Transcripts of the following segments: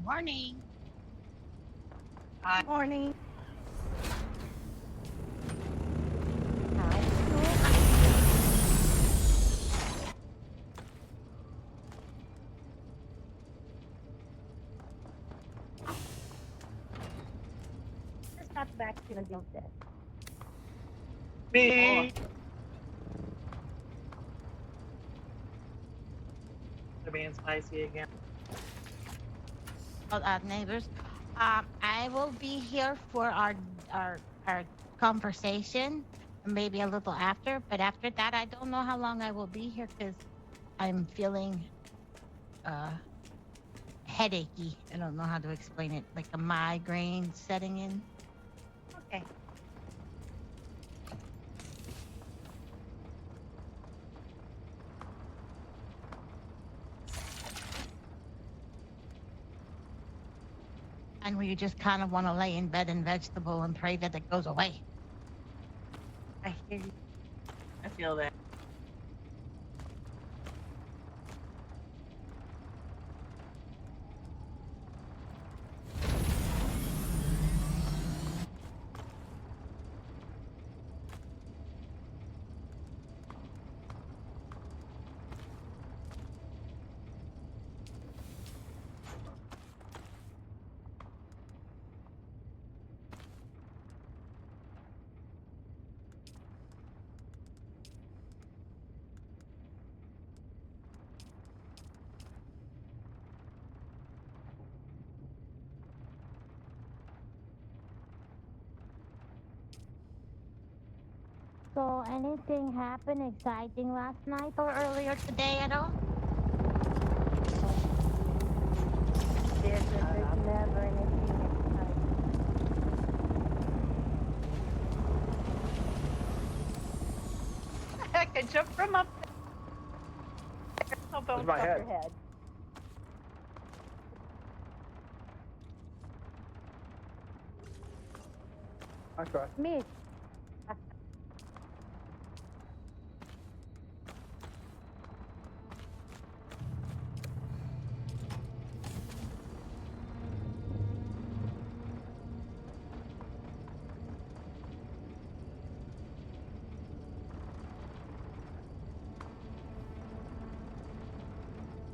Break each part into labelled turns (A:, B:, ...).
A: Morning.
B: Good morning. Just got back to the guild desk.
C: Me. They're being spicy again.
A: Well, neighbors, I will be here for our conversation, maybe a little after. But after that, I don't know how long I will be here because I'm feeling uh headachy. I don't know how to explain it, like a migraine setting in.
B: Okay.
A: And where you just kind of want to lay in bed and vegetable and pray that it goes away.
B: I hear you.
C: I feel that.
A: So, anything happen exciting last night or earlier today at all?
B: There's never anything exciting. I can jump from up there. How about
D: my
B: your
D: head?
B: head?
D: Okay.
B: Me.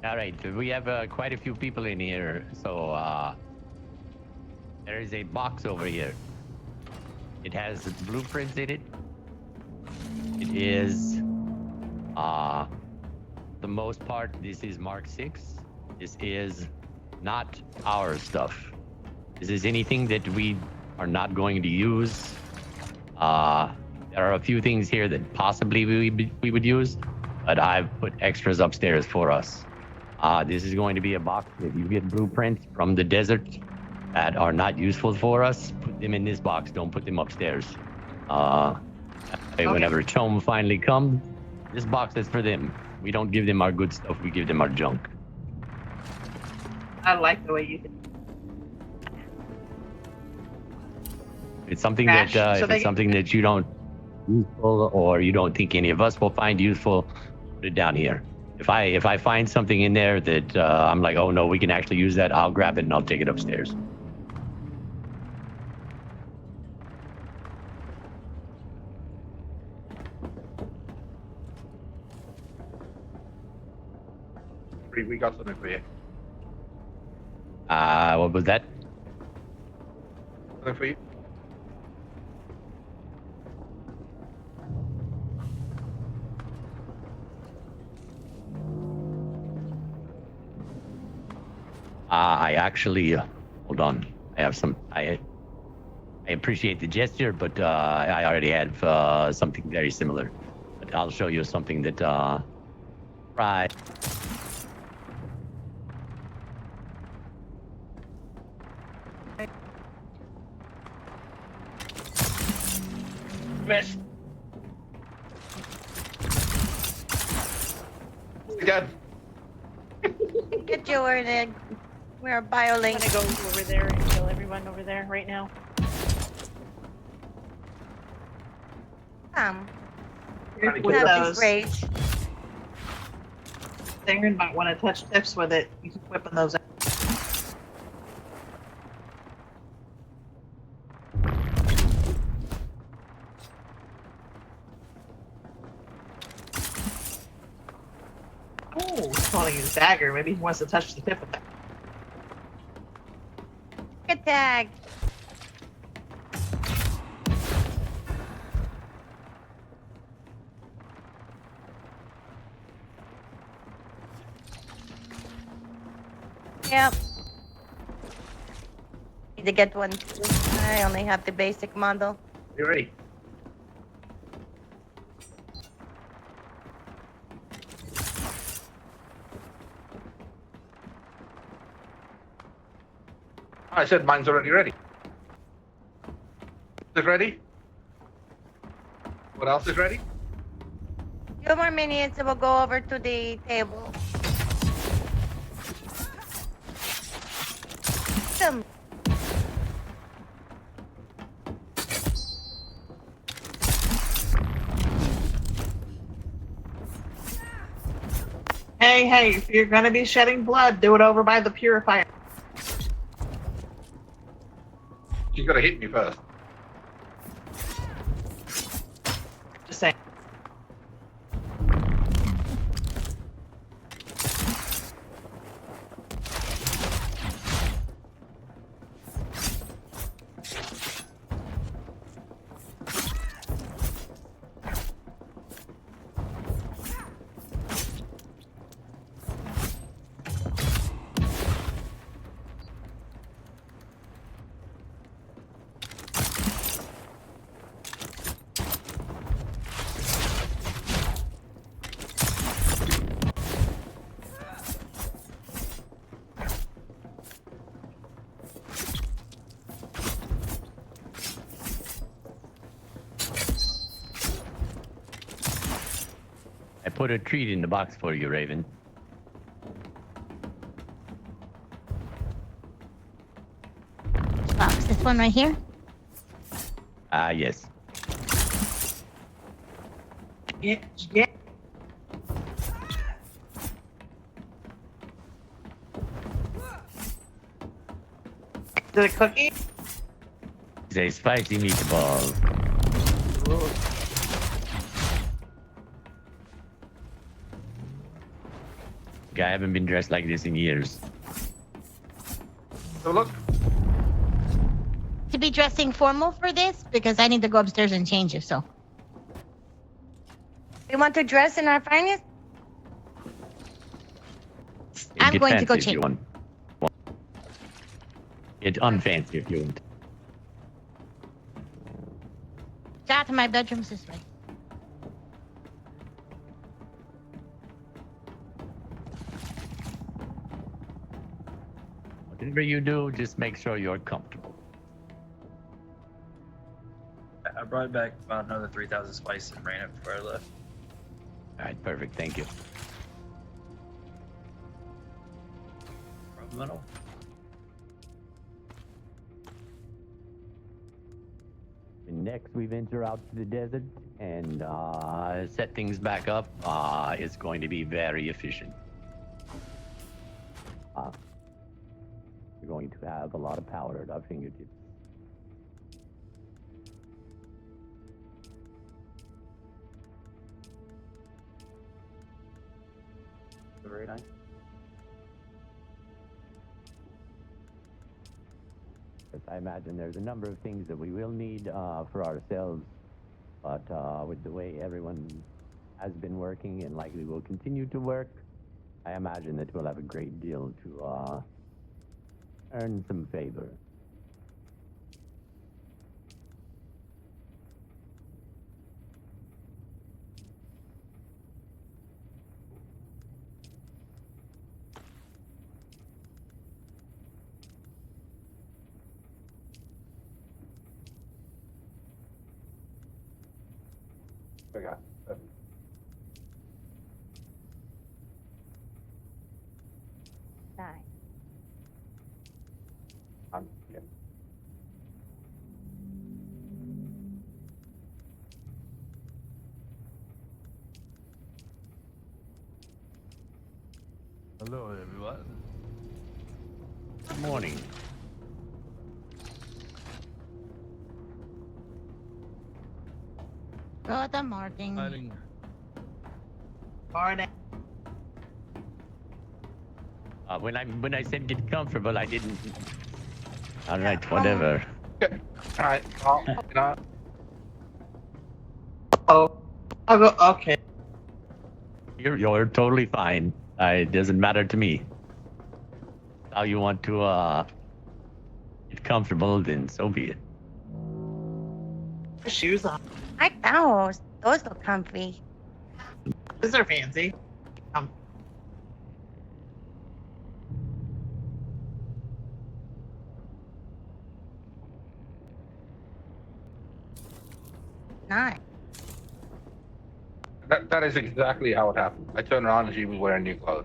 E: All right, we have quite a few people in here, so there is a box over here. It has blueprints in it. It is, the most part, this is Mark 6. This is not our stuff. This is anything that we are not going to use. There are a few things here that possibly we would use, but I've put extras upstairs for us. This is going to be a box that you get blueprints from the desert that are not useful for us. Put them in this box. Don't put them upstairs. Whenever Chom finally comes, this box is for them. We don't give them our good stuff. We give them our junk.
C: I like the way you think.
E: It's something
C: Trash,
E: that
C: so
E: if
C: they
E: it's
C: get-
E: something that you don't useful or you don't think any of us will find useful, put it down here. If I find something in there that I'm like, oh no, we can actually use that, I'll grab it and I'll take it upstairs.
D: We got something for you.
E: What was that?
D: Something for you.
E: I actually, hold on. I have some. I appreciate the gesture, but I already have something very similar. But I'll show you something that. Right.
D: Miss. Again.
B: Get Jordan. We're a
C: I'm
B: BioLink.
C: gonna go over there and kill everyone over there right now.
D: Trying to
C: With
D: kill
B: Have
C: those.
B: these rage.
C: Singer might want to touch tips with it. You can whipping those out. holding his dagger. Maybe he wants to touch the tip of it.
A: Get tagged.
F: Yep. Need to get one too. I only have the basic model.
D: You ready? I said mine's already ready. Is it ready? What else is ready?
F: Few more minutes and we'll go over to the table. Some.
C: Hey, if you're gonna be shedding blood, do it over by the purifier.
D: She's got to hit me first.
C: Just saying.
E: I put a treat in the box for you, Raven.
A: Which box? This one right here?
E: Yes.
C: Yeah. Is it a cookie?
E: It's a spicy meatball. I haven't been dressed like this in years.
D: So look,
A: To be dressing formal for this because I need to go upstairs and change it. So
F: You want to dress in our finest?
A: I'm
E: Get
A: going to go
E: fancy if you
A: change.
E: want. Get unfancy if you want.
A: Out to my bedroom's this way.
E: Whatever you do, just make sure you're comfortable.
G: I brought back about another 3,000 spices and ran it before I left.
E: All right, perfect. Thank you.
G: Middle.
E: And next, we venture out to the desert and set things back up. It's going to be very efficient. We're going to have a lot of power at our fingertips.
G: Very nice.
E: Yes, I imagine there's a number of things that we will need for ourselves, but with the way everyone has been working and likely will continue to work, I imagine that we'll have a great deal to earn some favor.
D: we got.
F: Die.
D: Yeah.
G: Hello, everyone.
E: Good morning.
A: Good morning.
C: Morning.
E: When I said get comfortable, I didn't. All right, whatever.
D: Okay. All right. Well, you know,
C: Oh, I'll go. Okay.
E: You're totally fine. It doesn't matter to me. How you want to get comfortable, then so be it.
C: Shoes on.
F: I like those. Those look comfy.
C: These are fancy.
F: Nice.
D: that is exactly how it happened. I turned around and she was wearing new clothes.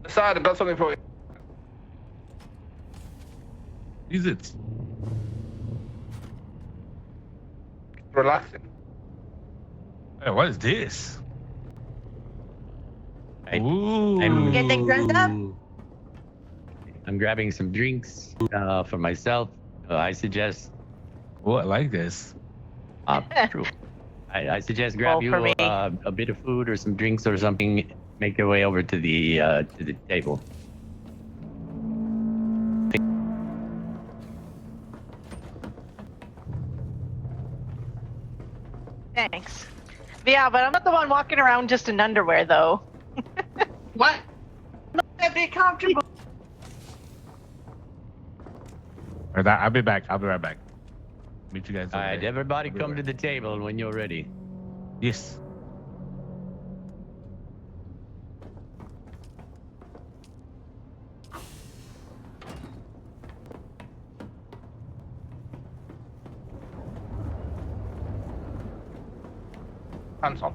D: Aside, I've got something for you.
H: Is it?
D: Relaxing.
H: Hey, what is this?
E: Right.
H: Ooh.
F: Getting dressed up?
E: I'm grabbing some drinks for myself. I suggest.
H: Oh, I like this.
E: True. I suggest
B: Well,
E: grab you
B: for me.
E: a bit of food or some drinks or something. Make your way over to the table.
B: Thanks. Yeah, but I'm not the one walking around just in underwear, though.
C: What? Let be comfortable.
H: I'll be back. I'll be right back. Meet you guys.
E: All
H: over
E: right,
H: there.
E: everybody,
H: I'll be
E: come
H: right
E: to the table when you're ready.
H: back. Yes.
D: Hands on.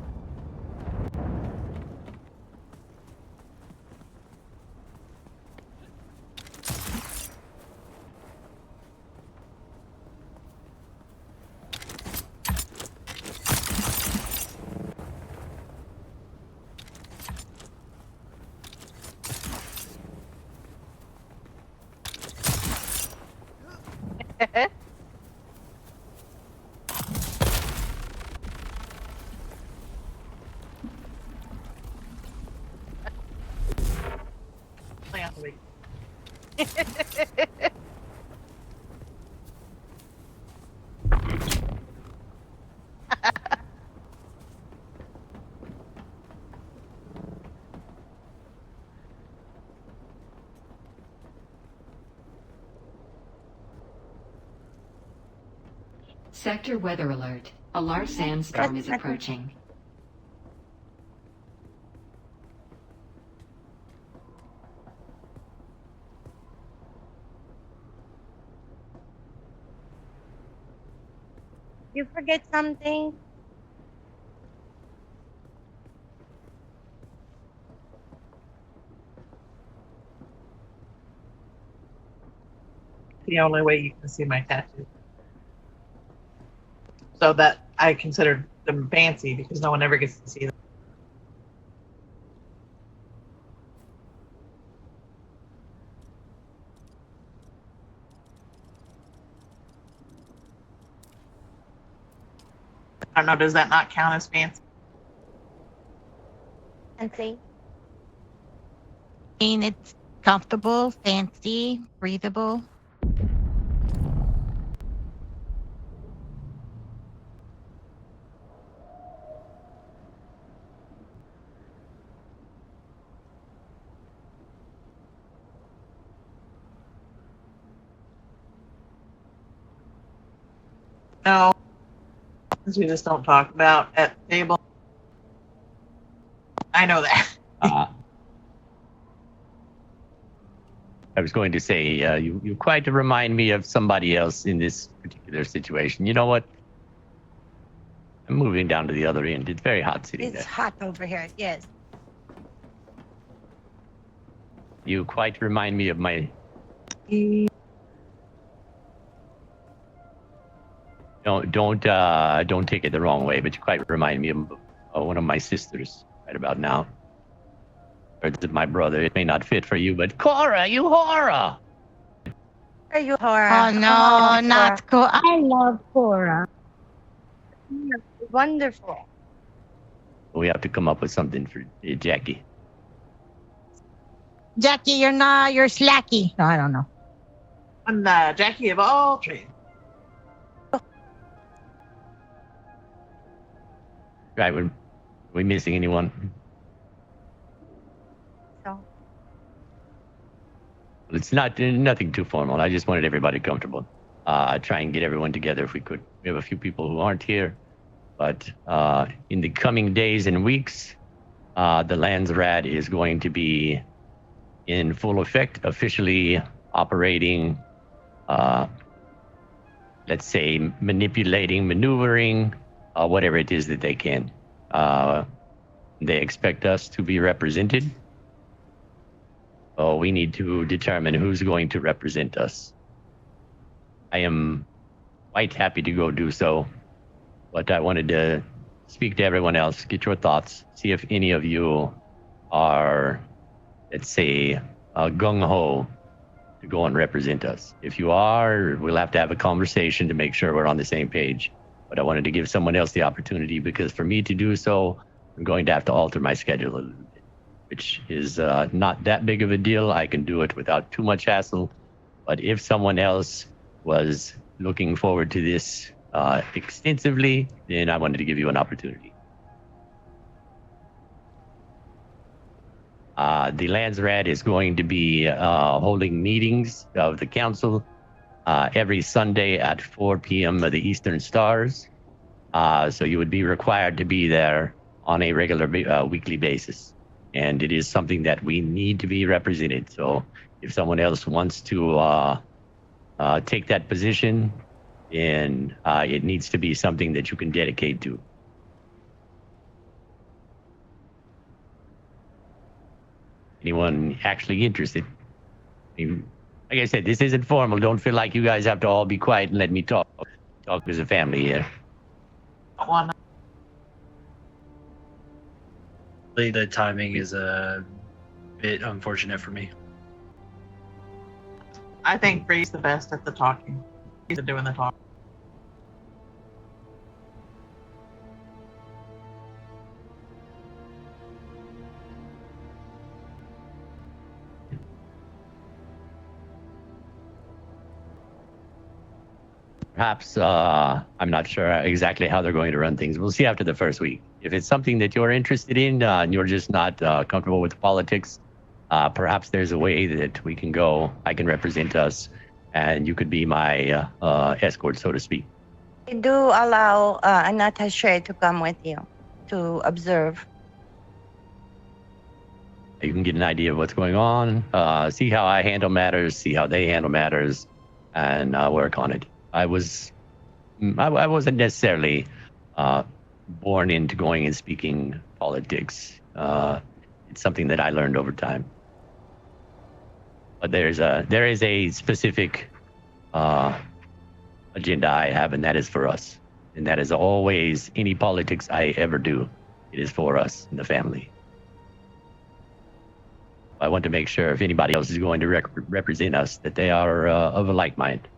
I: Sector weather alert. A large sandstorm is approaching.
F: You forget something?
C: The only way you can see my tattoo. So that I considered them fancy because no one ever gets to see them. I don't know, does that not count as fancy?
F: And see?
A: I mean, it's comfortable, fancy, breathable.
C: No. Because we just don't talk about at the table. I know that.
E: I was going to say, you quite remind me of somebody else in this particular situation. You know what? I'm moving down to the other end. It's very hot sitting
F: It's
E: there.
F: hot over here. Yes.
E: You quite remind me of my. Don't take it the wrong way, but you quite remind me of one of my sisters right about now. Or my brother. It may not fit for you, but Cora, you horror.
F: Are you horror?
A: Oh no, not cool. I love Cora.
F: Wonderful.
E: We have to come up with something for Jackie.
A: Jackie, you're slacky. No, I don't know.
C: I'm the Jackie of all trades.
E: Right, we missing anyone?
F: So,
E: It's not nothing too formal. I just wanted everybody comfortable. Try and get everyone together if we could. We have a few people who aren't here, but in the coming days and weeks, the Landsraad is going to be in full effect, officially operating. Let's say manipulating, maneuvering, whatever it is that they can. They expect us to be represented. So we need to determine who's going to represent us. I am quite happy to go do so, but I wanted to speak to everyone else, get your thoughts, see if any of you are, let's say, gung-ho to go and represent us. If you are, we'll have to have a conversation to make sure we're on the same page. But I wanted to give someone else the opportunity because for me to do so, I'm going to have to alter my schedule a little bit, which is not that big of a deal. I can do it without too much hassle. But if someone else was looking forward to this extensively, then I wanted to give you an opportunity. The Landsraad is going to be holding meetings of the council every Sunday at 4 p.m. of the Eastern Stars. So you would be required to be there on a regular weekly basis. And it is something that we need to be represented. So if someone else wants to take that position, then it needs to be something that you can dedicate to. Anyone actually interested? I mean, like I said, this isn't formal. Don't feel like you guys have to all be quiet and let me talk. Talk as a family here.
G: The timing is a bit unfortunate for me.
C: I think Bree's the best at the talking. He's doing the talking.
E: Perhaps I'm not sure exactly how they're going to run things. We'll see after the first week. If it's something that you're interested in and you're just not comfortable with politics, perhaps there's a way that we can go. I can represent us, and you could be my escort, so to speak.
F: we do allow an attaché to come with you to observe.
E: You can get an idea of what's going on, see how I handle matters, see how they handle matters, and work on it. I wasn't necessarily born into going and speaking politics. It's something that I learned over time. But there is a specific agenda I have, and that is for us. And that is always any politics I ever do. It is for us and the family. I want to make sure if anybody else is going to represent us, that they are of a like mind.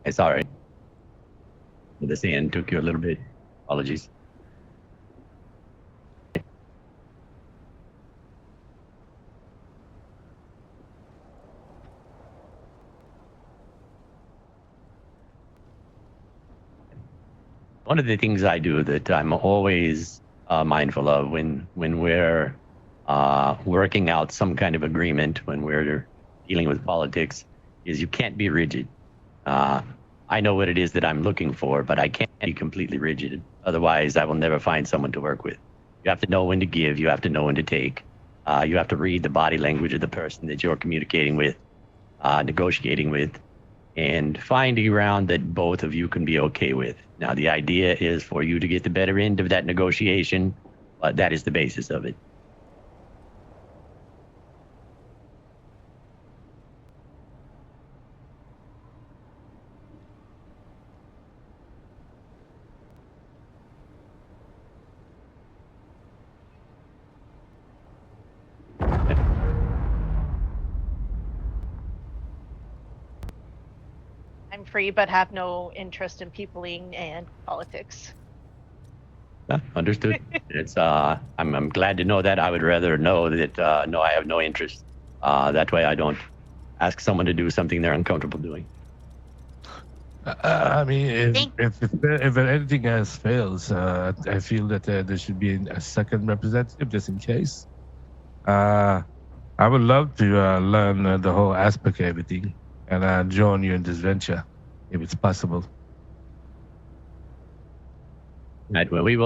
E: Sorry. The sand took you a little bit. Apologies. One of the things I do that I'm always mindful of when we're working out some kind of agreement, when we're dealing with politics, is you can't be rigid. I know what it is that I'm looking for, but I can't be completely rigid. Otherwise, I will never find someone to work with. You have to know when to give. You have to know when to take. You have to read the body language of the person that you're communicating with, negotiating with, and find a ground that both of you can be okay with. Now, the idea is for you to get the better end of that negotiation, but that is the basis of it.
B: I'm free, but have no interest in peopling and politics.
E: Understood. It's I'm glad to know that. I would rather know that no, I have no interest. That way I don't ask someone to do something they're uncomfortable doing.
H: I mean,
A: Think-
H: if anything else fails, I feel that there should be a second representative just in case. I would love to learn the whole aspect of everything and join you in this venture, if it's possible.
E: Right. Well, we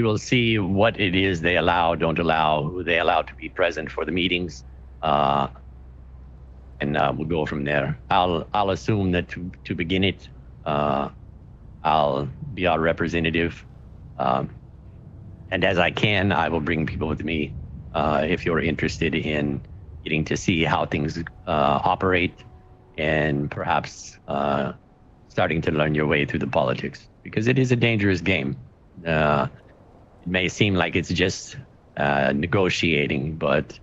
E: will see what it is they allow, don't allow, who they allow to be present for the meetings, and we'll go from there. I'll assume that to begin it, I'll be our representative, and as I can, I will bring people with me if you're interested in getting to see how things operate, and perhaps starting to learn your way through the politics, because it is a dangerous game. It may seem like it's just negotiating, but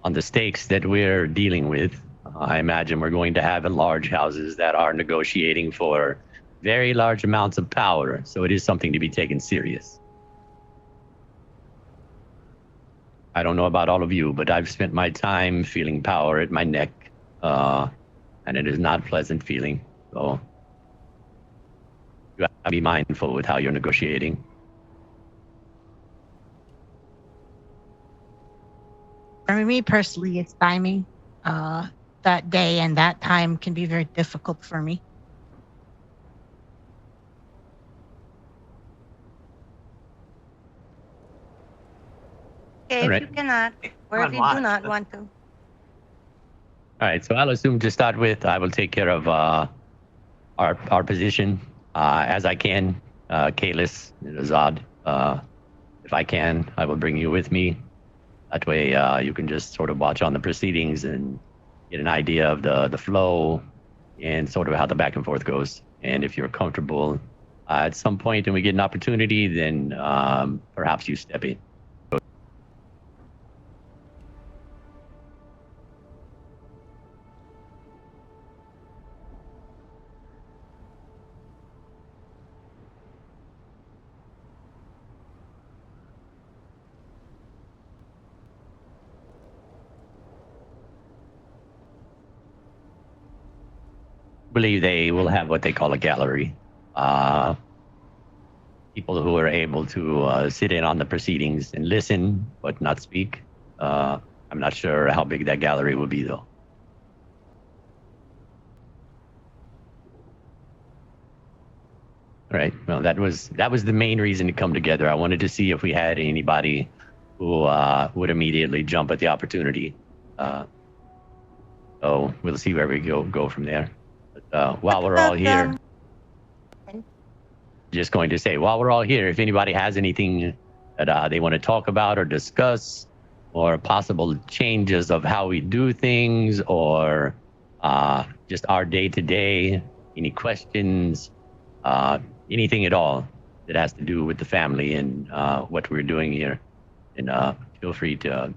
E: on the stakes that we're dealing with, I imagine we're going to have large houses that are negotiating for very large amounts of power. So it is something to be taken serious. I don't know about all of you, but I've spent my time feeling power at my neck, and it is not a pleasant feeling. So you have to be mindful with how you're negotiating.
A: For me personally, it's timing. That day and that time can be very difficult for me.
F: Okay,
E: Alright.
F: if you cannot, or
C: Come
F: if
C: and
F: you
C: watch.
F: do not want to.
E: All right, so I'll assume to start with, I will take care of our position as I can. Kalis, Zod, if I can, I will bring you with me. That way, you can just sort of watch on the proceedings and get an idea of the flow and sort of how the back and forth goes. And if you're comfortable at some point and we get an opportunity, then perhaps you step in. Believe they will have what they call a gallery. People who are able to sit in on the proceedings and listen but not speak. I'm not sure how big that gallery will be, though. Right. Well, that was the main reason to come together. I wanted to see if we had anybody who would immediately jump at the opportunity. So we'll see where we go from there. But while we're all here, just going to say, while we're all here, if anybody has anything that they want to talk about or discuss, or possible changes of how we do things, or just our day-to-day, any questions, anything at all that has to do with the family and what we're doing here, and feel free to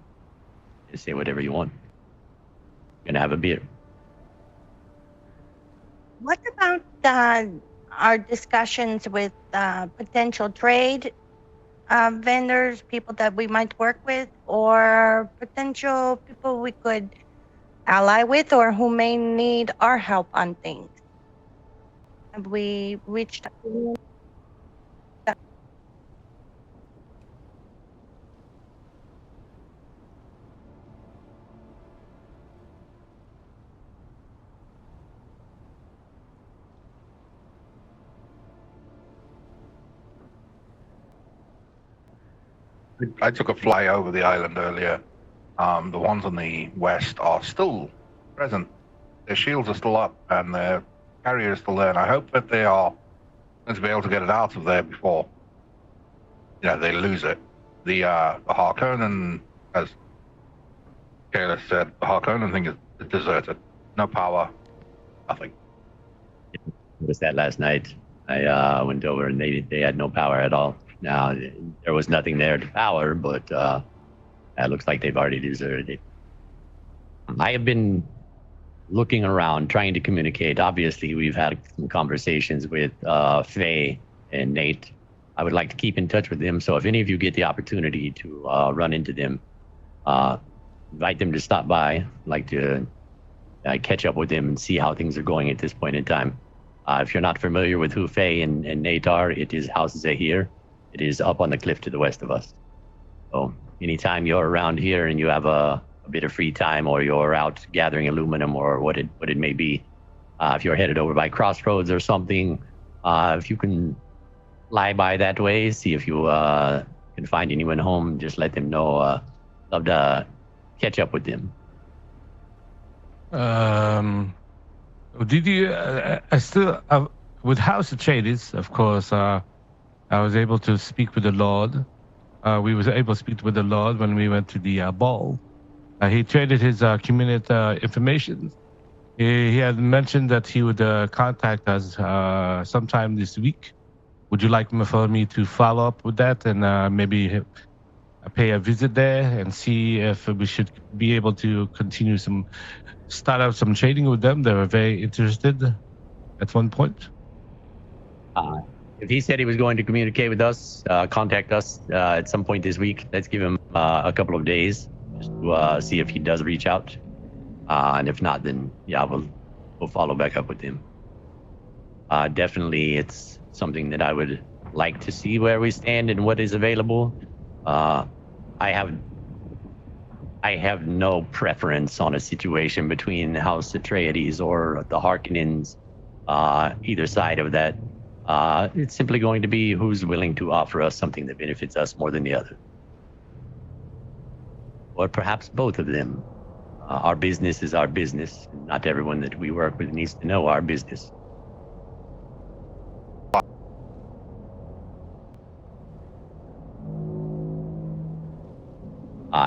E: say whatever you want. Gonna have a beer.
F: What about our discussions with potential trade vendors, people that we might work with, or potential people we could ally with, or who may need our help on things? Have we reached?
D: I took a fly over the island earlier. The ones on the west are still present. Their shields are still up and their carrier is still there. And I hope that they are going to be able to get it out of there before they lose it. The Harkonnen, as Kayla said, the Harkonnen thing is deserted. No power, nothing.
E: It was that last night. I went over and they had no power at all. Now, there was nothing there to power, but it looks like they've already deserted it. I have been looking around, trying to communicate. Obviously, we've had some conversations with Faye and Nate. I would like to keep in touch with them. So if any of you get the opportunity to run into them, invite them to stop by. I'd like to catch up with them and see how things are going at this point in time. If you're not familiar with who Faye and Nate are, it is House Zahir. It is up on the cliff to the west of us. So anytime you're around here and you have a bit of free time, or you're out gathering aluminum or what it may be, if you're headed over by Crossroads or something, if you can fly by that way, see if you can find anyone home, just let them know. Love to catch up with them.
H: Did you? I still with House Atreides, of course. I was able to speak with the Lord. We was able to speak with the Lord when we went to the ball. He traded his community information. He had mentioned that he would contact us sometime this week. Would you like for me to follow up with that and maybe pay a visit there and see if we should be able to continue start out some trading with them? They were very interested at one point.
E: If he said he was going to communicate with us, contact us at some point this week, let's give him a couple of days just to see if he does reach out. And if not, then yeah, we'll follow back up with him. Definitely, it's something that I would like to see where we stand and what is available. I have no preference on a situation between House Atreides or the Harkonnens, either side of that. It's simply going to be who's willing to offer us something that benefits us more than the other. Or perhaps both of them. Our business is our business. Not everyone that we work with needs to know our business.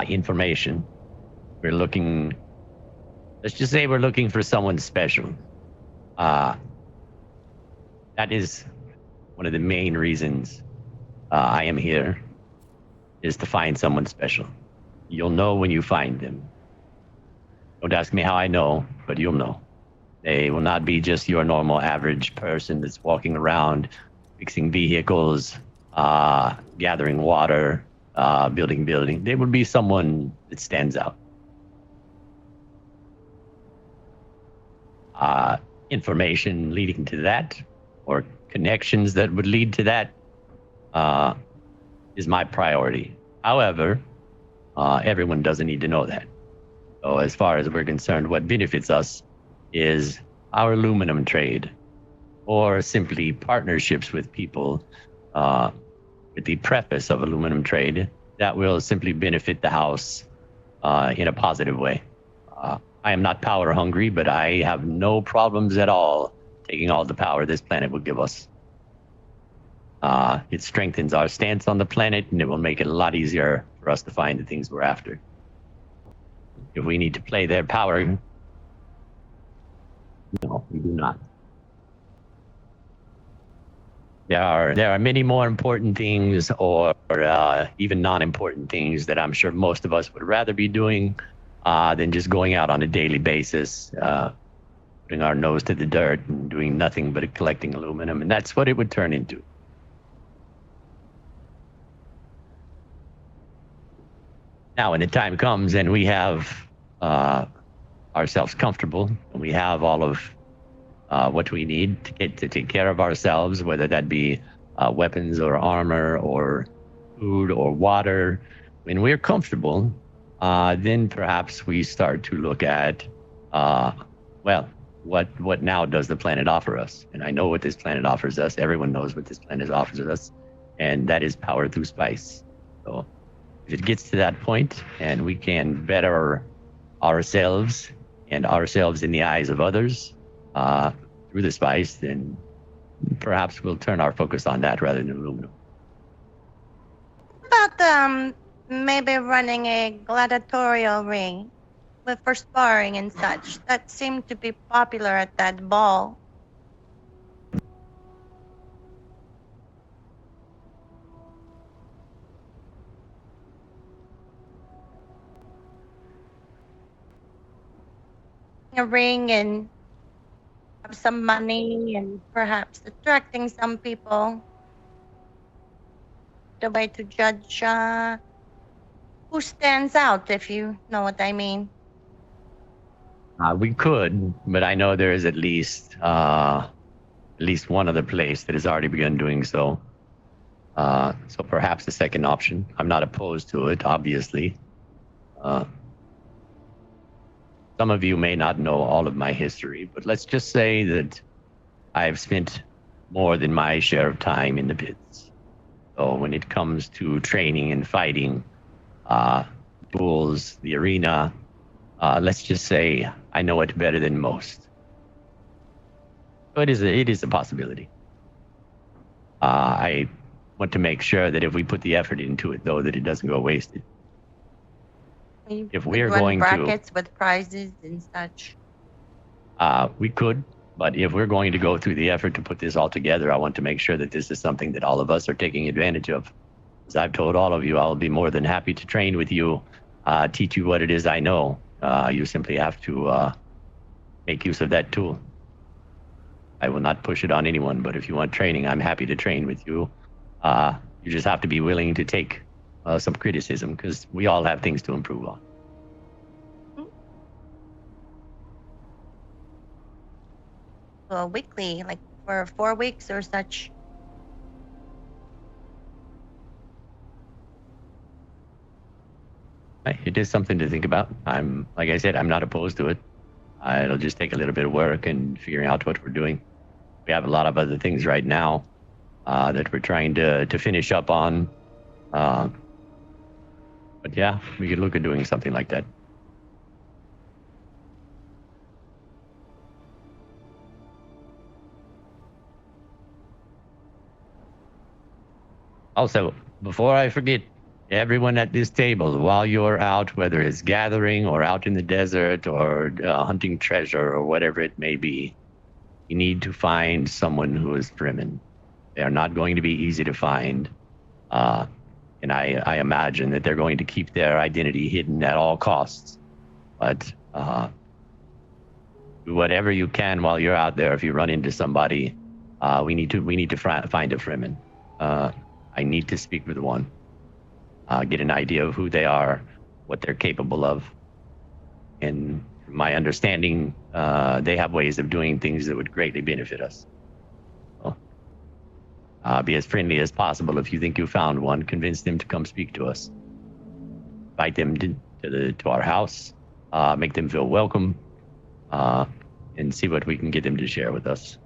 E: Information. We're looking, let's just say we're looking for someone special. That is one of the main reasons I am here, is to find someone special. You'll know when you find them. Don't ask me how I know, but you'll know. They will not be just your normal average person that's walking around fixing vehicles, gathering water, building. They would be someone that stands out. Information leading to that, or connections that would lead to that, is my priority. However, everyone doesn't need to know that. So as far as we're concerned, what benefits us is our aluminum trade, or simply partnerships with people with the preface of aluminum trade that will simply benefit the house in a positive way. I am not power hungry, but I have no problems at all taking all the power this planet will give us. It strengthens our stance on the planet, and it will make it a lot easier for us to find the things we're after. If we need to play their power, no, we do not. There are many more important things, or even non-important things that I'm sure most of us would rather be doing than just going out on a daily basis, putting our nose to the dirt and doing nothing but collecting aluminum, and that's what it would turn into. Now, when the time comes and we have ourselves comfortable, and we have all of what we need to take care of ourselves, whether that be weapons or armor or food or water, when we're comfortable, then perhaps we start to look at, well, what now does the planet offer us? And I know what this planet offers us. Everyone knows what this planet offers us, and that is power through spice. So if it gets to that point and we can better ourselves and ourselves in the eyes of others through the spice, then perhaps we'll turn our focus on that rather than aluminum.
F: About maybe running a gladiatorial ring for sparring and such. That seemed to be popular at that ball. a ring and have some money and perhaps attracting some people. The way to judge who stands out, if you know what I mean.
E: We could, but I know there is at least one other place that has already begun doing so. So perhaps the second option. I'm not opposed to it, obviously. Some of you may not know all of my history, but let's just say that I've spent more than my share of time in the pits. So when it comes to training and fighting, duels, the arena, let's just say I know it better than most. So it is a possibility. I want to make sure that if we put the effort into it, though, that it doesn't go wasted. If
F: We
E: we're
F: run
E: going
F: brackets with prizes and such.
E: we could, but if we're going to go through the effort to put this all together, I want to make sure that this is something that all of us are taking advantage of. As I've told all of you, I'll be more than happy to train with you, teach you what it is I know. You simply have to make use of that tool. I will not push it on anyone, but if you want training, I'm happy to train with you. You just have to be willing to take some criticism, because we all have things to improve on.
F: Well, weekly, like for 4 weeks or such.
E: It is something to think about. Like I said, I'm not opposed to it. It'll just take a little bit of work and figuring out what we're doing. We have a lot of other things right now that we're trying to finish up on. But yeah, we could look at doing something like that. Also, before I forget, everyone at this table, while you're out, whether it's gathering or out in the desert or hunting treasure or whatever it may be, you need to find someone who is Fremen. They are not going to be easy to find. And I imagine that they're going to keep their identity hidden at all costs. But do whatever you can while you're out there. If you run into somebody, we need to find a Fremen. I need to speak with one. Get an idea of who they are, what they're capable of. And from my understanding, they have ways of doing things that would greatly benefit us. So, be as friendly as possible. If you think you found one, convince them to come speak to us. Invite them to our house, make them feel welcome, and see what we can get them to share with us.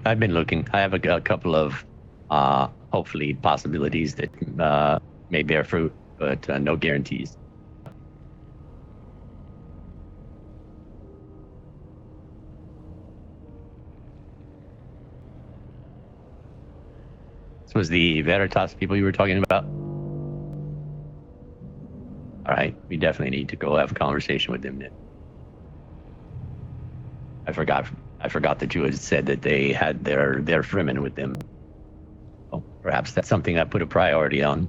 E: I've been looking. I have a couple of hopefully possibilities that may bear fruit, but no guarantees. This was the Veritas people you were talking about? All right, we definitely need to go have a conversation with them then. I forgot that you had said that they had their Fremen with them. Oh, perhaps that's something I put a priority on.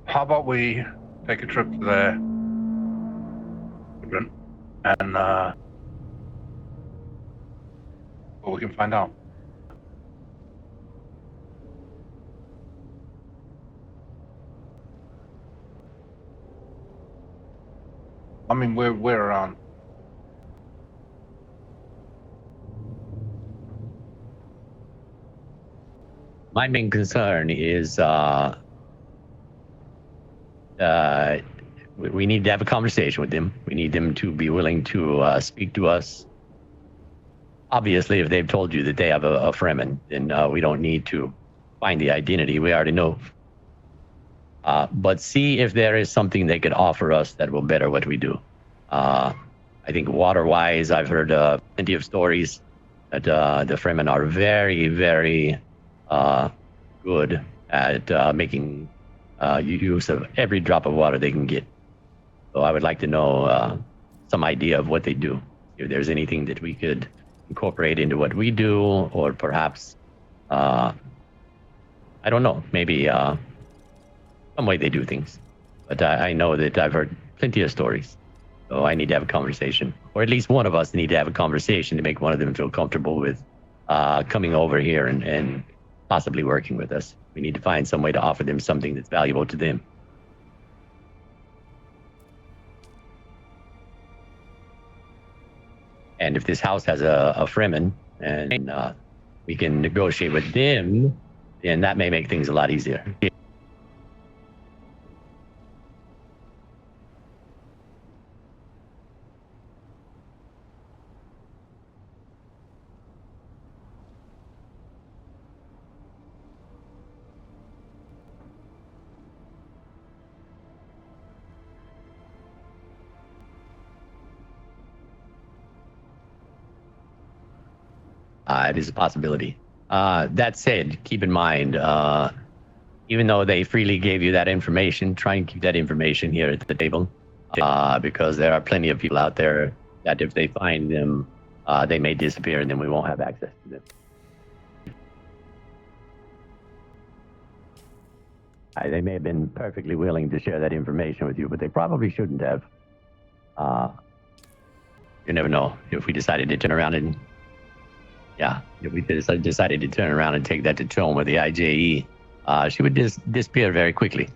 D: How about we take a trip to there and well, we can find out. I mean, we're around.
E: My main concern is we need to have a conversation with them. We need them to be willing to speak to us. Obviously, if they've told you that they have a Fremen, then we don't need to find the identity. We already know. But see if there is something they could offer us that will better what we do. I think water-wise, I've heard plenty of stories that the Fremen are very, very good at making use of every drop of water they can get. So I would like to know some idea of what they do. If there's anything that we could incorporate into what we do, or perhaps, I don't know, maybe some way they do things. But I know that I've heard plenty of stories. So I need to have a conversation, or at least one of us need to have a conversation to make one of them feel comfortable with coming over here and possibly working with us. We need to find some way to offer them something that's valuable to them. And if this house has a Fremen and we can negotiate with them, then that may make things a lot easier. It is a possibility. That said, keep in mind, even though they freely gave you that information, try and keep that information here at the table, because there are plenty of people out there that if they find them, they may disappear and then we won't have access to them. They may have been perfectly willing to share that information with you, but they probably shouldn't have. You never know if we decided to turn around and if we decided to turn around and take that to Tone with the IJE, she would disappear very quickly.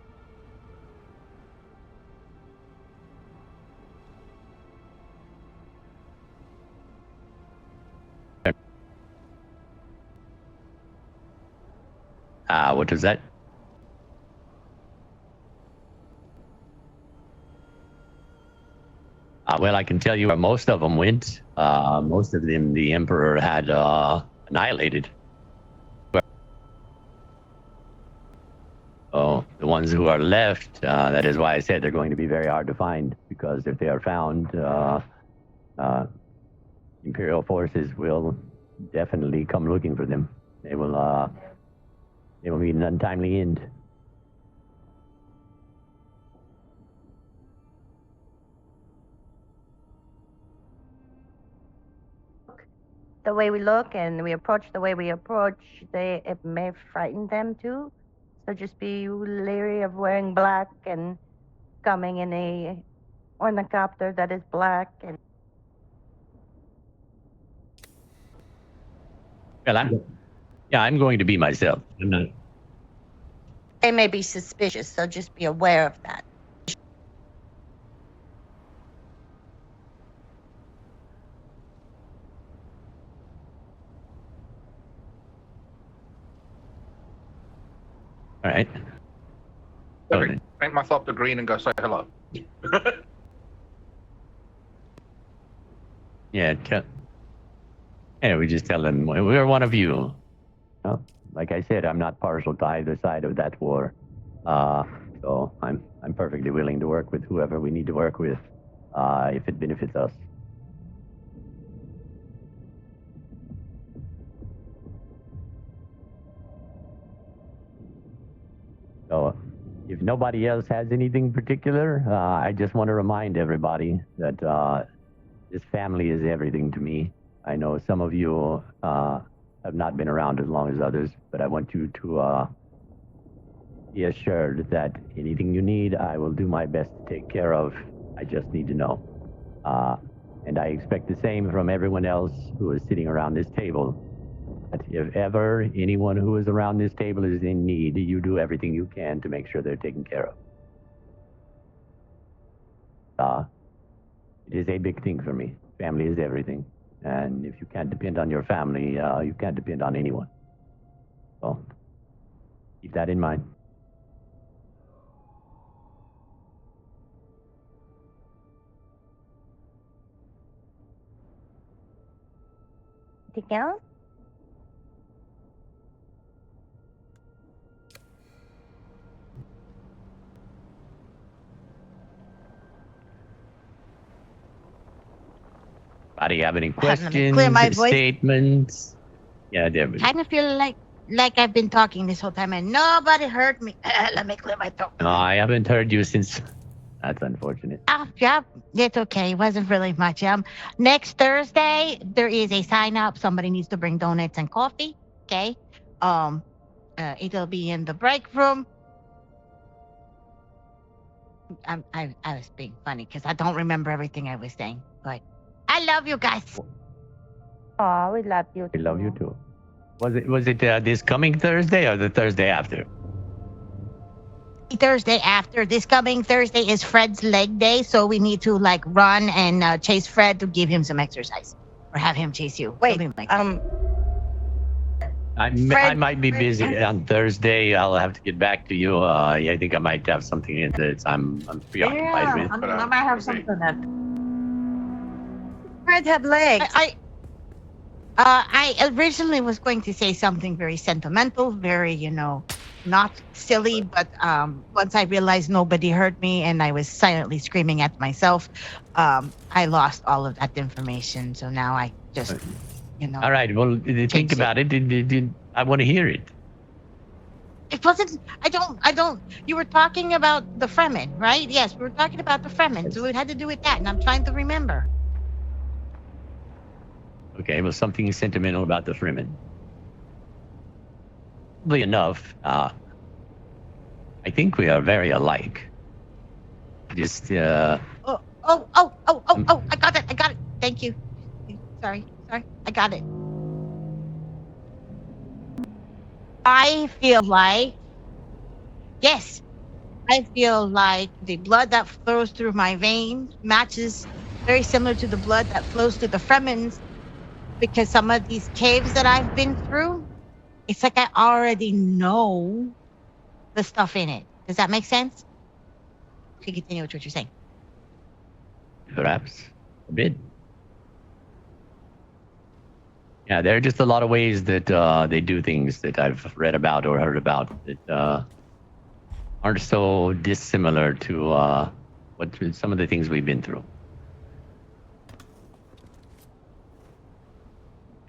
E: What was that? Well, I can tell you where most of them went. Most of them, the Emperor had annihilated. So the ones who are left, that is why I said they're going to be very hard to find, because if they are found, Imperial forces will definitely come looking for them. They will be an untimely end.
F: The way we look and we approach the way we approach, it may frighten them too. So just be leery of wearing black and coming in a ornithopter that is black. And
E: Well, I'm going to be myself. I'm not.
F: they may be suspicious, so just be aware of that.
E: All right.
D: Okay. Paint myself to green and go say hello.
E: We just tell them we're one of you. Like I said, I'm not partial to either side of that war. So I'm perfectly willing to work with whoever we need to work with, if it benefits us. So if nobody else has anything particular, I just want to remind everybody that this family is everything to me. I know some of you have not been around as long as others, but I want you to be assured that anything you need, I will do my best to take care of. I just need to know. And I expect the same from everyone else who is sitting around this table. That if ever anyone who is around this table is in need, you do everything you can to make sure they're taken care of. It is a big thing for me. Family is everything. And if you can't depend on your family, you can't depend on anyone. So keep that in mind.
F: Anything else?
E: Anybody have any
A: Let me
E: questions,
A: clear my voice.
E: statements? Yeah, David.
A: Kind of feel like I've been talking this whole time and nobody heard me. Let me clear my throat.
E: No, I haven't heard you since. That's unfortunate.
A: Yeah, it's okay. It wasn't really much. Next Thursday there is a sign up. Somebody needs to bring donuts and coffee. Okay. It'll be in the break room. I was being funny because I don't remember everything I was saying, but I love you guys.
F: Aw, we love you.
E: We love you too. Was it this coming Thursday or the Thursday after?
A: Thursday after. This coming Thursday is Fred's leg day, so we need to like run and chase Fred to give him some exercise, or have him chase you.
F: Wait,
A: Something like that.
E: I
F: Fred-
E: might be
F: Fred-
E: busy on Thursday. I'll have to get back to you. I think I might have something that I'm preoccupied with.
C: I mean, I might have something that.
F: Fred have legs.
A: I originally was going to say something very sentimental, very, not silly, but once I realized nobody heard me and I was silently screaming at myself, I lost all of that information. So now I just,
E: All right. Well, think about it. I want to hear it.
A: It wasn't, I don't, you were talking about the Fremen, right? Yes, we were talking about the Fremen. So it had to do with that. And I'm trying to remember.
E: Okay. Well, something sentimental about the Fremen. Oddly enough, I think we are very alike. Just,
A: I got it. Thank you. Sorry. I got it. I feel like the blood that flows through my veins matches very similar to the blood that flows through the Fremens, because some of these caves that I've been through, it's like I already know the stuff in it. Does that make sense? You can continue with what you're saying.
E: perhaps a bit. Yeah, there are just a lot of ways that they do things that I've read about or heard about that aren't so dissimilar to what some of the things we've been through.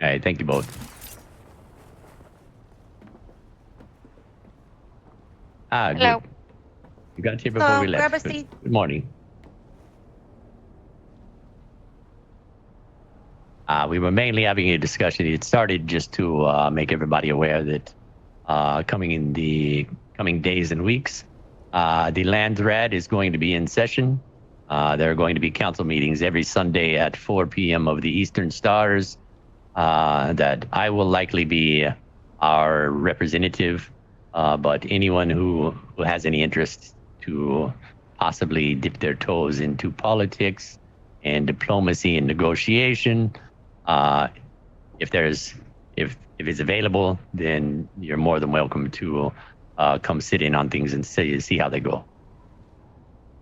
E: All right, thank you both.
F: Hello.
E: Good. You got here before
F: So,
E: we left.
F: grab a seat.
E: Good morning. We were mainly having a discussion. It started just to make everybody aware that coming in the coming days and weeks, the Landsraad is going to be in session. There are going to be council meetings every Sunday at 4 p.m. of the Eastern Stars. That I will likely be our representative, but anyone who has any interest to possibly dip their toes into politics and diplomacy and negotiation, if it's available, then you're more than welcome to come sit in on things and see how they go.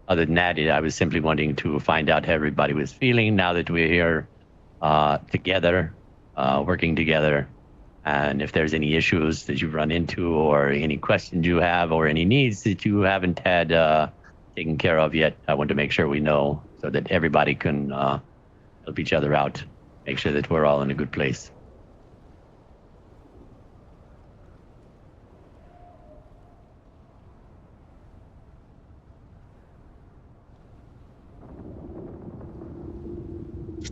E: Other than that, I was simply wanting to find out how everybody was feeling now that we're here together, working together. And if there's any issues that you've run into or any questions you have or any needs that you haven't had taken care of yet, I want to make sure we know so that everybody can help each other out, make sure that we're all in a good place.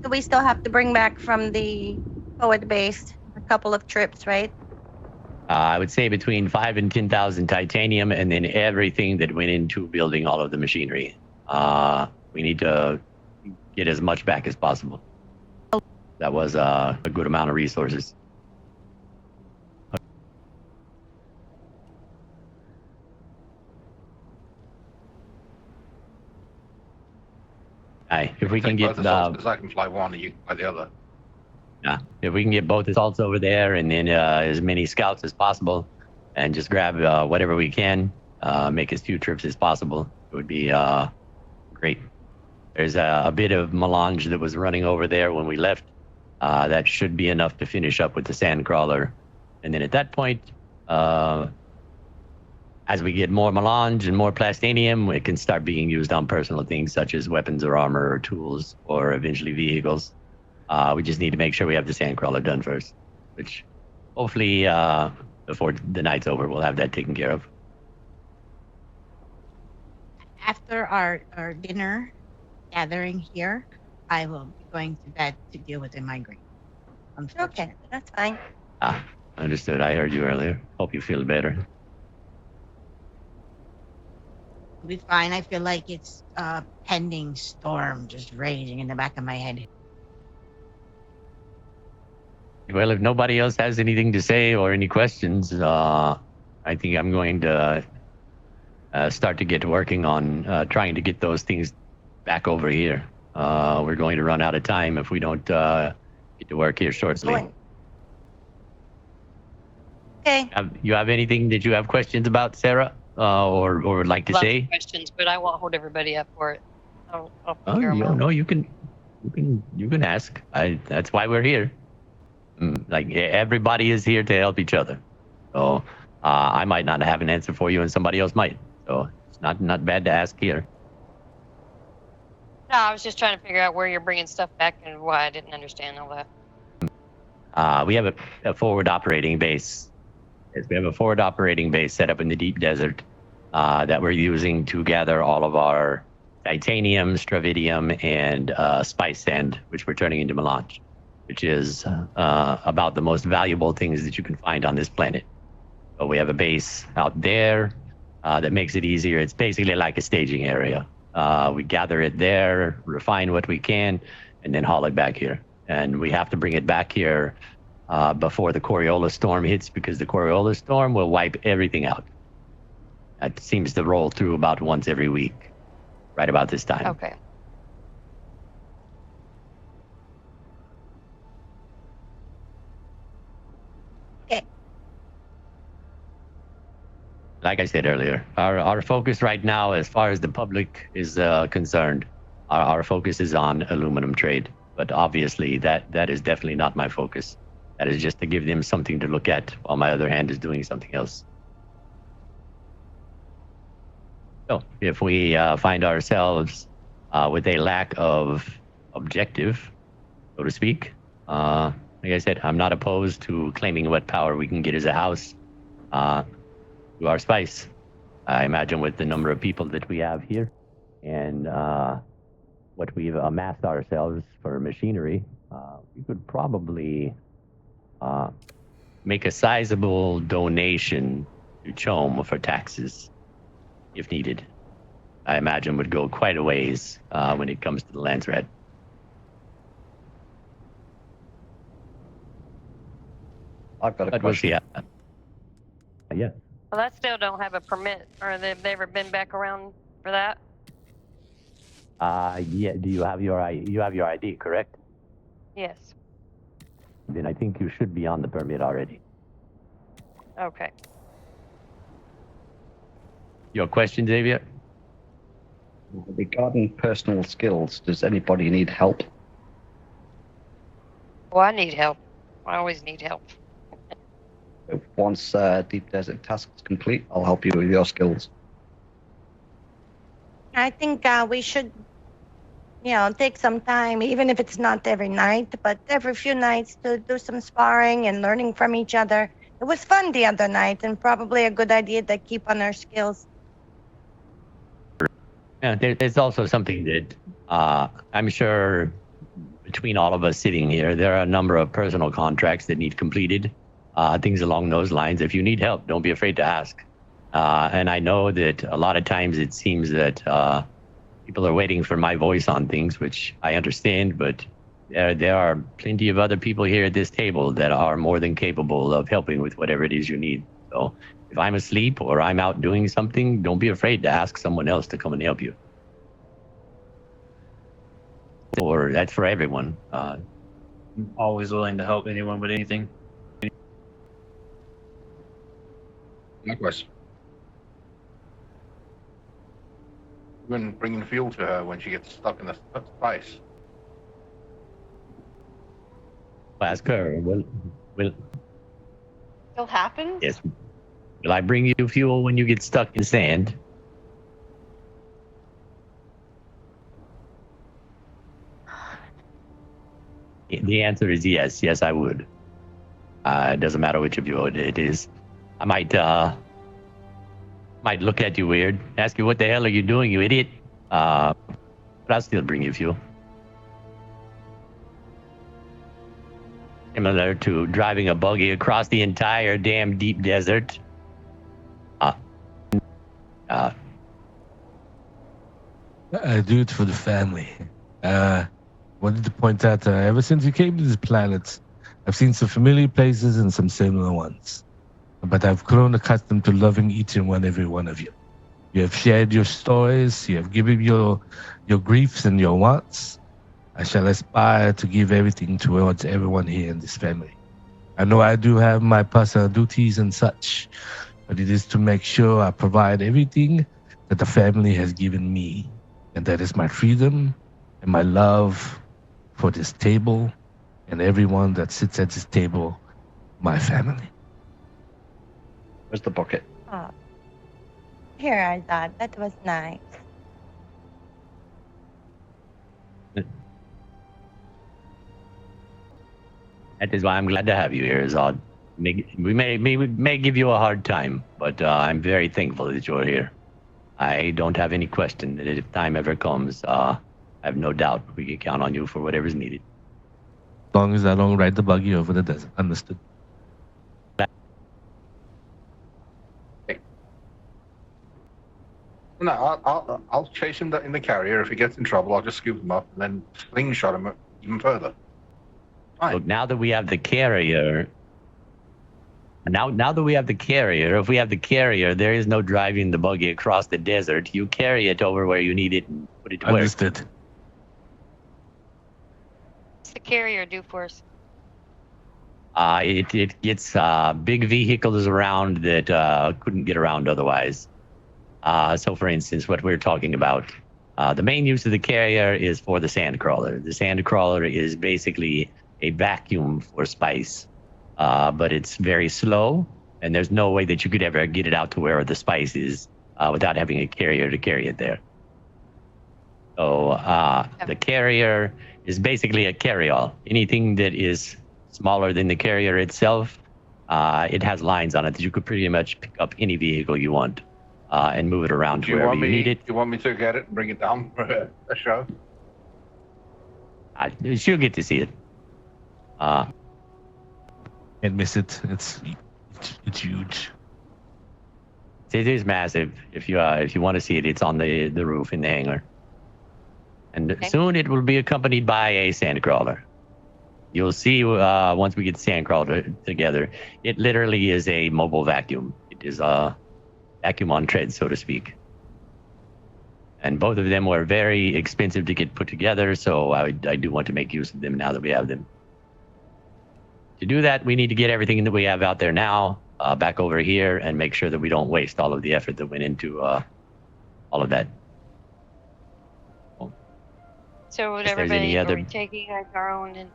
F: So we still have to bring back from the poet base a couple of trips, right?
E: I would say between 5,000 and 10,000 titanium, and then everything that went into building all of the machinery. We need to get as much back as possible. That was a good amount of resources. Aye, if we can get
D: because I can fly one and you can fly the other.
E: yeah, if we can get both assaults over there and then as many scouts as possible, and just grab whatever we can, make as few trips as possible, it would be great. There's a bit of melange that was running over there when we left. That should be enough to finish up with the sand crawler, and then at that point, as we get more melange and more plastinium, it can start being used on personal things such as weapons or armor or tools or eventually vehicles. We just need to make sure we have the sandcrawler done first, which hopefully before the night's over, we'll have that taken care of.
A: After our dinner gathering here, I will be going to bed to deal with the migraine.
F: Okay,
A: Unfortunately.
F: that's fine.
E: Understood. I heard you earlier. Hope you feel better.
A: It'll be fine. I feel like it's a pending storm just raging in the back of my head.
E: Well, if nobody else has anything to say or any questions, I think I'm going to start to get working on trying to get those things back over here. We're going to run out of time if we don't get to work here shortly.
F: Going. Okay.
E: You have anything that you have questions about, Sarah, or would like to
J: Lots
E: say?
J: of questions, but I won't hold everybody up for it. I'll
E: Oh,
J: figure 'em out.
E: no, you can ask. That's why we're here. Like everybody is here to help each other. So I might not have an answer for you, and somebody else might. So it's not bad to ask here.
J: No, I was just trying to figure out where you're bringing stuff back and why I didn't understand all that.
E: We have a forward operating base. Yes, we have a forward operating base set up in the deep desert that we're using to gather all of our titanium, stravidium, and spice sand, which we're turning into melange, which is about the most valuable things that you can find on this planet. So we have a base out there that makes it easier. It's basically like a staging area. We gather it there, refine what we can, and then haul it back here. And we have to bring it back here before the Coriolis storm hits, because the Coriolis storm will wipe everything out. That seems to roll through about once every week, right about this time.
J: Okay.
E: Like I said earlier, our focus right now, as far as the public is concerned, our focus is on aluminum trade. But obviously, that is definitely not my focus. That is just to give them something to look at while my other hand is doing something else. So if we find ourselves with a lack of objective, so to speak, like I said, I'm not opposed to claiming what power we can get as a house to our spice. I imagine with the number of people that we have here and what we've amassed ourselves for machinery, we could probably make a sizable donation to Chom for taxes, if needed. I imagine would go quite a ways when it comes to the Landsraad.
K: I've got a
E: But we'll
K: question.
E: see. Yeah.
J: Well, I still don't have a permit, or have they ever been back around for that?
E: Yeah. Do you have your ID, correct?
J: Yes.
E: Then I think you should be on the permit already.
J: Okay.
E: Your question, Xavier?
K: Regarding personal skills, does anybody need help?
J: Well, I need help. I always need help.
K: Once Deep Desert task is complete, I'll help you with your skills.
F: I think we should, take some time, even if it's not every night, but every few nights to do some sparring and learning from each other. It was fun the other night, and probably a good idea to keep on our skills.
E: Yeah, there's also something that I'm sure between all of us sitting here, there are a number of personal contracts that need completed, things along those lines. If you need help, don't be afraid to ask. And I know that a lot of times it seems that people are waiting for my voice on things, which I understand, but there are plenty of other people here at this table that are more than capable of helping with whatever it is you need. So if I'm asleep or I'm out doing something, don't be afraid to ask someone else to come and help you. Or that's for everyone.
G: I'm always willing to help anyone with anything.
D: Likewise. When bringing fuel to her when she gets stuck in the spice.
E: Ask her. Will
B: Still happens?
E: yes. Will I bring you fuel when you get stuck in sand? The answer is yes. Yes, I would. It doesn't matter which of you it is. I might look at you weird, ask you what the hell are you doing, you idiot. But I'll still bring you fuel. Similar to driving a buggy across the entire damn deep desert.
H: I do it for the family. Wanted to point out, ever since you came to this planet, I've seen some familiar places and some similar ones. But I've grown accustomed to loving each and every one of you. You have shared your stories, you have given your griefs and your wants. I shall aspire to give everything towards everyone here in this family. I know I do have my personal duties and such, but it is to make sure I provide everything that the family has given me. And that is my freedom and my love for this table and everyone that sits at this table, my family.
K: Where's the bucket?
F: Oh. Here, I thought that was nice.
E: That is why I'm glad to have you here, Zod. We may give you a hard time, but I'm very thankful that you're here. I don't have any question that if time ever comes, I have no doubt we can count on you for whatever's needed.
H: As long as I don't ride the buggy over the desert. Understood.
D: No, I'll chase him in the carrier. If he gets in trouble, I'll just scoop him up and then slingshot him even further. Fine.
E: Look, now that we have the carrier, if we have the carrier, there is no driving the buggy across the desert. You carry it over where you need it and put it to work.
H: Understood.
J: What's the carrier do for us?
E: It gets big vehicles around that couldn't get around otherwise. So, for instance, what we're talking about, the main use of the carrier is for the sandcrawler. The sandcrawler is basically a vacuum for spice, but it's very slow, and there's no way that you could ever get it out to where the spice is without having a carrier to carry it there. So the carrier is basically a carry-all. Anything that is smaller than the carrier itself, it has lines on it that you could pretty much pick up any vehicle you want. And move it around to wherever you need it.
D: Do you want me to get it and bring it down for a show?
E: She'll get to see it.
H: Can't miss it. It's huge.
E: It is massive. If you want to see it, it's on the roof in the hangar. And soon it will be accompanied by a sandcrawler. You'll see once we get the sandcrawler together. It literally is a mobile vacuum. It is vacuum on treads, so to speak. And both of them were very expensive to get put together, so I do want to make use of them now that we have them. To do that, we need to get everything that we have out there now back over here and make sure that we don't waste all of the effort that went into all of that.
J: So would
E: If there's any
J: everybody, are
E: other-
J: we taking like our own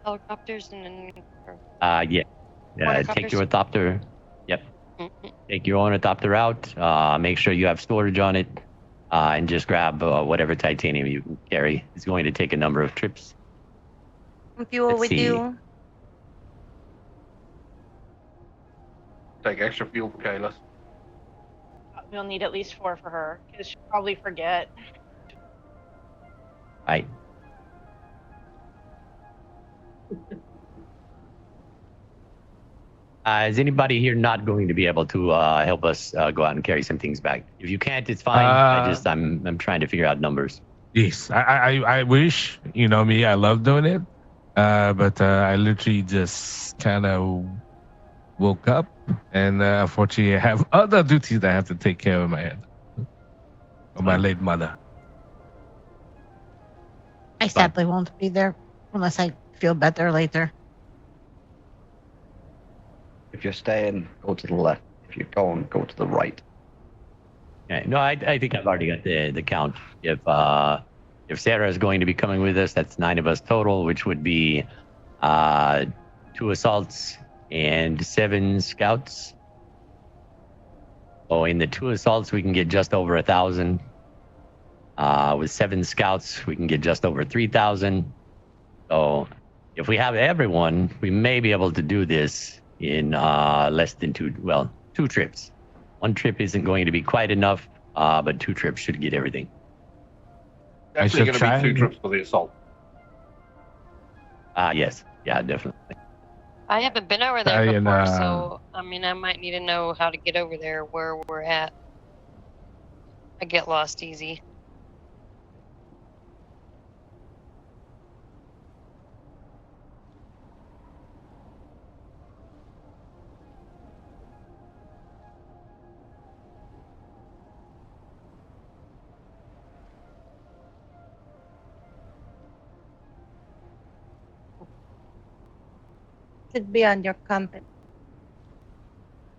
J: helicopters and then?
E: Yeah. Take your orthopter. Yep. Take your own orthopter out. Make sure you have storage on it, and just grab whatever titanium you can carry. It's going to take a number of trips.
F: Fuel
E: Let's
F: with
E: see.
F: you.
D: Take extra fuel for Kayla.
B: We'll need at least 4 for her, because she'll probably forget.
E: Right. Is anybody here not going to be able to help us go out and carry some things back? If you can't, it's fine. I'm trying to figure out numbers.
H: Yes, I wish, you know me, I love doing it. But I literally just kind of woke up, and unfortunately I have other duties that I have to take care of my head. Of my late mother.
A: I sadly won't be there unless I feel better later.
K: If you're staying, go to the left. If you're going, go to the right.
E: Okay. No, I think I've already got the count. If Sarah is going to be coming with us, that's 9 of us total, which would be 2 assaults and 7 scouts. Oh, in the 2 assaults, we can get just over 1,000. With 7 scouts, we can get just over 3,000. So if we have everyone, we may be able to do this in less than two trips. One trip isn't going to be quite enough, but 2 trips should get everything.
D: Definitely
H: should
D: going to
H: try
D: be 2
H: and-
D: trips for the assault.
E: Yes. Yeah, definitely.
J: I haven't been over there
H: Try and,
J: before, so I mean, I might need to know how to get over there, where we're at. I get lost easy.
F: Should be on your company.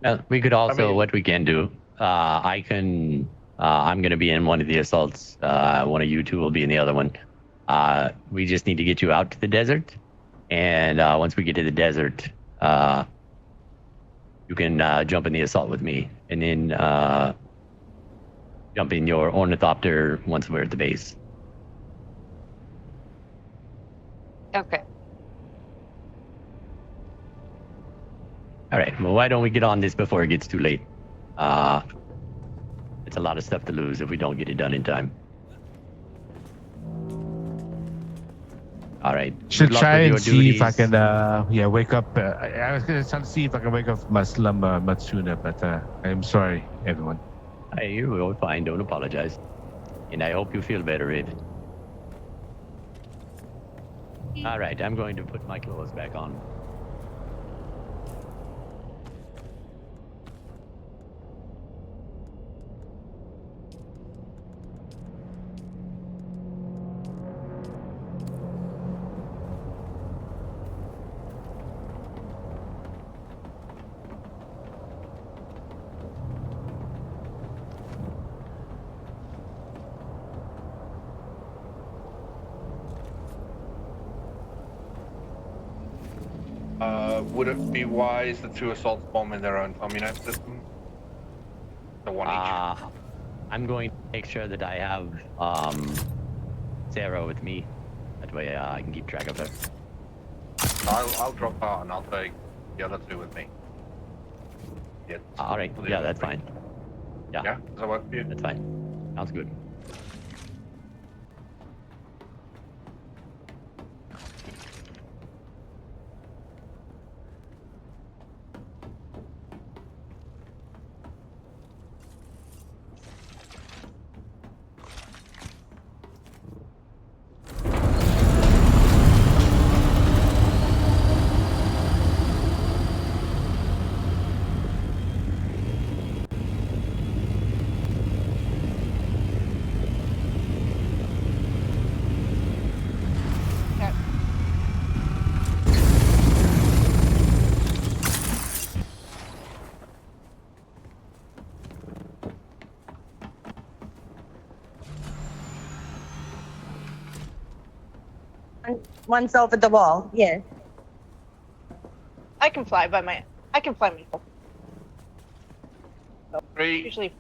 E: Well, we could also,
D: mean-
E: what we can do, I can, I'm going to be in one of the assaults. One of you two will be in the other one. We just need to get you out to the desert. And once we get to the desert, you can jump in the assault with me. And then jump in your ornithopter once we're at the base.
J: Okay.
E: All right. Well, why don't we get on this before it gets too late? It's a lot of stuff to lose if we don't get it done in time. All right.
H: Should
E: Good luck
H: try
E: with
H: and
E: your
H: see if I
E: duties.
H: can, wake up. I was gonna try to see if I can wake up my slumber much sooner, but I'm sorry, everyone.
E: Hey, you're fine. Don't apologize. And I hope you feel better, Ed. All right. I'm going to put my clothes back on.
D: Would it be wise the 2 assaults bomb in their own communist system? The one each.
E: I'm going to make sure that I have Sarah with me. That way I can keep track of her.
D: I'll drop out and I'll take the other 2 with me. Yeah.
E: All right. Yeah, that's fine. Yeah,
D: Yeah, does that work for you?
E: that's fine. Sounds good.
F: One's over the wall. Yes.
B: I can fly myself.
D: 3.
B: Usually,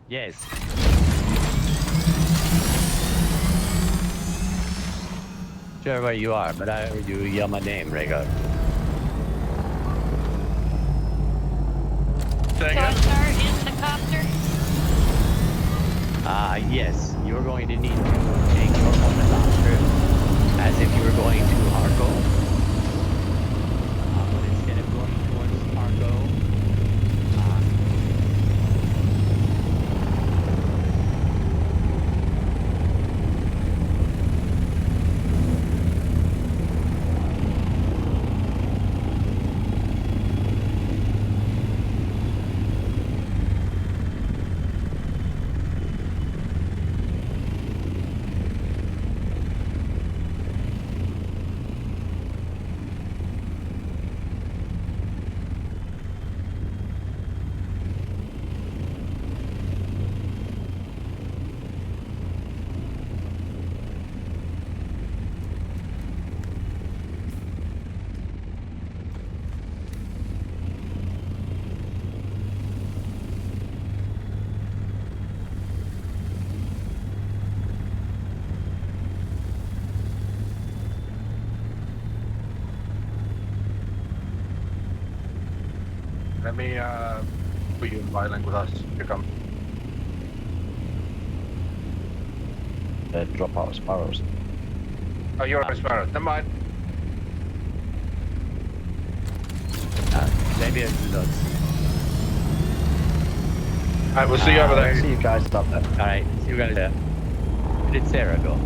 E: Yes. Sure where you are, but I heard you yell my name, Rhaegar.
J: So I start in the copter?
E: Yes. You're going to need to take your ornithopter as if you were going to Harko. But instead of going towards Harko,
D: Let me put you in violin with us. Here come.
K: Drop out of sparrows.
D: Oh, you're a sparrow. Never mind.
E: Maybe I do not.
D: Alright, we'll see you over there.
K: See you guys up there.
E: All right, see you guys there. Where did Sarah go?